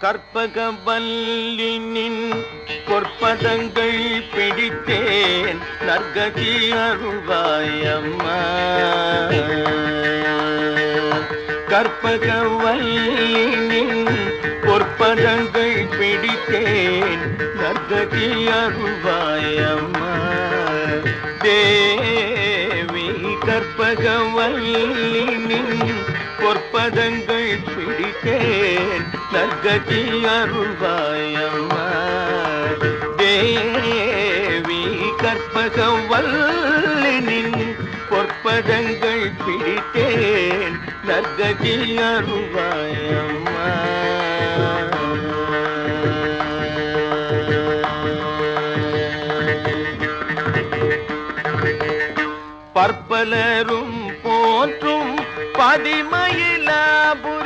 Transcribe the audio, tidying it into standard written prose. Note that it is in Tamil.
கற்பகவல்லினின் பொற்பதங்கள் பிடித்தேன் நற்கதி அருள்வாயம்மா. கற்பகவல்லினின் பொற்பதங்கள் பிடித்தேன் நற்கதி அருள்வாயம்மா. தேவி கற்பகவல்லினின் பொற்பதங்கள் பிடித்தேன் நற்கதி அருள்வாயம்மா. தேவி கற்பகவல்லினின் பொற்பதங்கள் பிடித்தேன் நற்கதி அருள்வாயம்மா. பற்பலரும் போற்றும் பதிமயிலாபுரி